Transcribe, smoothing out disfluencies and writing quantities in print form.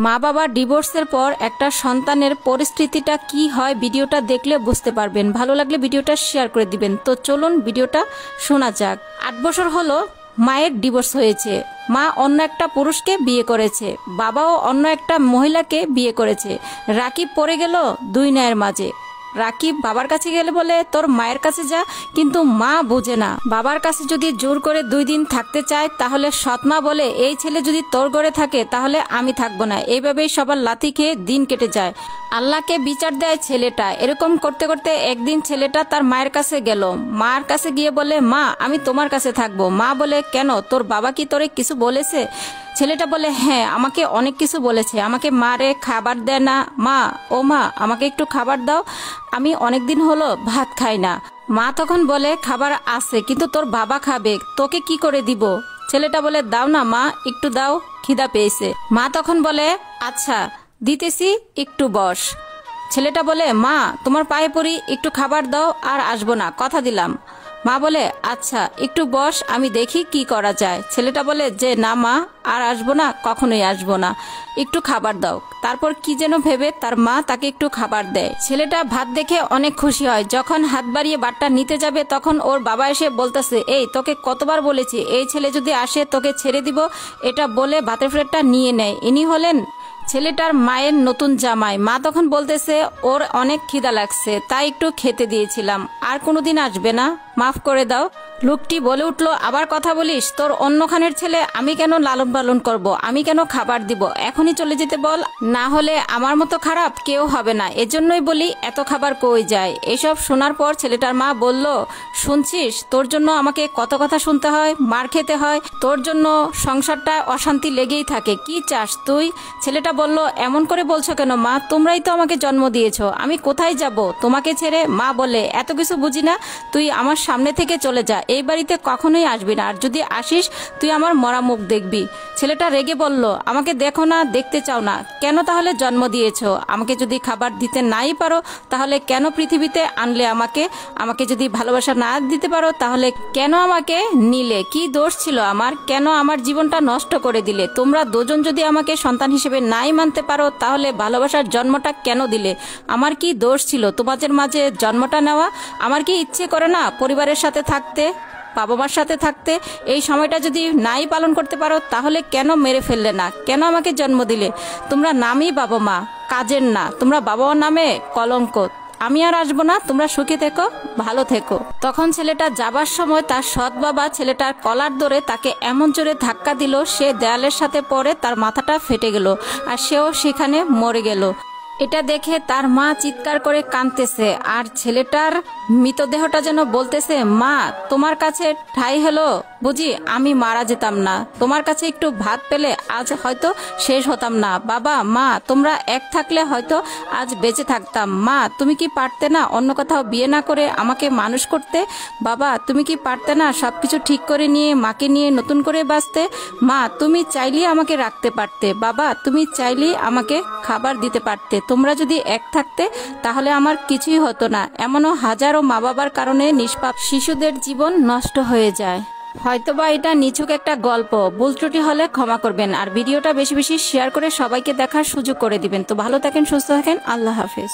মা বাবা ডিভোর্সের পর একটা সন্তানের পরিস্থিতিটা কি হয় ভিডিওটা দেখলে বুঝতে পারবেন। ভালো লাগলে ভিডিওটা শেয়ার করে দিবেন। তো চলুন ভিডিওটা শোনা যাক। 8 বছর হলো মায়ের ডিভোর্স হয়েছে। মা অন্য একটা পুরুষকে বিয়ে করেছে, বাবাও অন্য একটা মহিলাকে বিয়ে করেছে। রাকিব পড়ে গেল দুই ন্যায়ের মাঝে। রাকিব বাবার কাছে গেলে বলে তোর মায়ের কাছে যা, কিন্তু মা বোঝে না। বাবার কাছে যদি জোর করে 2 দিন থাকতে চায় তাহলে সৎমা বলে এই ছেলে যদি তোর ঘরে থাকে তাহলে আমি থাকবো না। এইভাবেই সবার লাথি খেয়ে দিন কেটে যায়। আল্লাহকে বিচার দেয় ছেলেটা। এরকম করতে করতে একদিন ছেলেটা তার মায়ের কাছে গেল। মার কাছে গিয়ে বলে মা আমি তোমার কাছে থাকবো। মা বলে কেন, তোর বাবা কি তোরে কিছু বলেছে? ছেলেটা বলে হ্যাঁ আমাকে অনেক কিছু বলেছে, আমাকে মারে খাবার দেয় না। মা ও মা আমাকে একটু খাবার দাও, আমি অনেকদিন হলো ভাত খাই না। মা তখন বলে খাবার আছে কিন্তু তোর বাবা খাবে, তোকে কি করে দিব? ছেলেটা বলে দাও না মা, একটু দাও, খিদা পেয়েছে। মা তখন বলে আচ্ছা দিতেছি, একটু বস। ছেলেটা বলে মা তোমার পায়ে পড়ি, একটু খাবার দাও, আর আসবো না, কথা দিলাম। মা বলে আচ্ছা একটু বস, আমি দেখি কি করা যায়। ছেলেটা বলে যে না মা আর আসবো না, কখনোই আসবো না, একটু খাবার দাও। তারপর কি যেন ভেবে তার মা তাকে একটু খাবার দেয়। ছেলেটা ভাত দেখে অনেক খুশি হয়। যখন হাত বাড়িয়ে ভাতটা নিতে যাবে তখন ওর বাবা এসে বলতেছে এই তোকে কতবার বলেছি এই ছেলে যদি আসে তোকে ছেড়ে দিব। এটা বলে ভাতের প্লেটটা নিয়ে নেয়। ইনি হলেন ছেলেটার মায়ের নতুন জামাই। মা তখন বলতেছে ওর অনেক খিদা লাগছে তাই একটু খেতে দিয়েছিলাম, আর কোনোদিন আসবে না, মাফ করে দাও। লোকটি বলে উঠলো আবার কথা বলিস, তোর অন্যখানের ছেলে আমি কেন লালন পালন করব, আমি কেন খাবার দিব? এখনই চলে যেতে বল, না হলে আমার মতো খারাপ কেউ হবে না। এজন্যই বলি এত খাবার কই যায়। এসব শোনার পর ছেলেটার মা বলল শুনছিস, তোর জন্য আমাকে কত কথা শুনতে হয়, মার খেতে হয়, তোর জন্য সংসারটা অশান্তি লেগেই থাকে, কি চাস তুই? ছেলেটা বলল এমন করে বলছো কেন মা, তোমরাই তো আমাকে জন্ম দিয়েছো, আমি কোথায় যাব তোমাকে ছেড়ে? মা বলে এত কিছু বুঝি না, তুই আমার সামনে থেকে চলে যা, এই বাড়িতে কখনোই আসবি না, আর যদি আসিস তুই আমার মরা মুখ দেখবি। ছেলেটা রেগে বলল আমাকে দেখো না, দেখতে চাও না, কেন তাহলে জন্ম দিয়েছো? আমাকে যদি খাবার দিতে নাই পারো তাহলে কেন পৃথিবীতে আনলে আমাকে? আমাকে যদি ভালোবাসা না দিতে পারো তাহলে কেন আমাকে নিলে? কি দোষ ছিল আমার? কেন আমার জীবনটা নষ্ট করে দিলে? তোমরা দুজন যদি আমাকে সন্তান হিসেবে নাই মানতে পারো তাহলে ভালোবাসার জন্মটা কেন দিলে? আমার কি দোষ ছিল তোমাদের মাঝে জন্মটা নেওয়া? আমার কি ইচ্ছে করে না পরিবারের সাথে থাকতে, বাবা মার সাথে থাকতে? এই সময়টা যদি নাই পালন করতে পারো তাহলে কেন মেরে ফেললে না? কেন আমাকে জন্ম দিলে? তোমরা নামই বাবা মা, কাজের না, তোমরা বাবা মার নামে কলঙ্ক। আমি আর আসবো না, তোমরা সুখে থেকো, ভালো থেকো। তখন ছেলেটা যাবার সময় তার সৎ বাবা ছেলেটার কলার ধরে তাকে এমন জোরে ধাক্কা দিল সে দেয়ালের সাথে পড়ে তার মাথাটা ফেটে গেল আর সেও সেখানে মরে গেল। এটা দেখে তার মা চিৎকার করে কাঁদতেছে আর ছেলেটার মৃতদেহটা যেন বলতেছে মা তোমার কাছে ঠাই হলো বুঝি আমি মারা যেতাম না, তোমার কাছে একটু ভাত পেলে আজ হয়তো শেষ হতাম না। বাবা মা তোমরা এক থাকলে হয়তো আজ বেঁচে থাকতাম। মা তুমি কি পারতে না অন্য কোথাও বিয়ে না করে আমাকে মানুষ করতে? বাবা তুমি কি পারতে না সবকিছু ঠিক করে নিয়ে মাকে নিয়ে নতুন করে বাঁচতে? মা তুমি চাইলেই আমাকে রাখতে পারতে, বাবা তুমি চাইলেই আমাকে খাবার দিতে পারতে। তোমরা যদি এক থাকতে তাহলে আমার কিছুই হতো না। এমনও হাজারো মা বাবার কারণে নিষ্পাপ শিশুদের জীবন নষ্ট হয়ে যায়। হয়তোবা এটা নিছক একটা গল্প, ভুল ত্রুটি হলে ক্ষমা করবেন আর ভিডিওটা বেশি বেশি শেয়ার করে সবাইকে দেখার সুযোগ করে দিবেন। তো ভালো থাকেন, সুস্থ থাকেন, আল্লাহ হাফেজ।